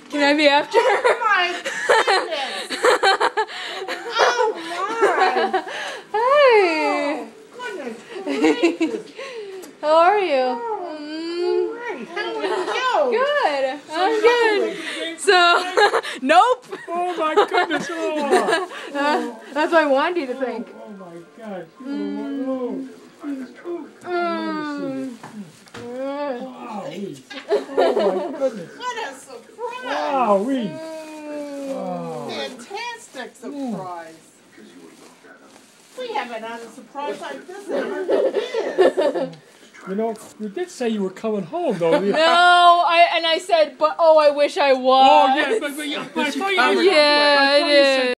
Can I be after? Oh my goodness! Oh my! Hi. Oh, goodness gracious! How are you? Oh, great! How are you? Good. I'm good. So, nope. Oh my goodness! Oh, That's what I wanted you to think. oh my God! Oh, wow! Oh my goodness! What a surprise! Wow! Fantastic surprise! We haven't had a surprise like this in 100 years. You know, you did say you were coming home, though. No, I said, but oh, I wish I was. Oh yeah, but I thought you. Yeah, I did.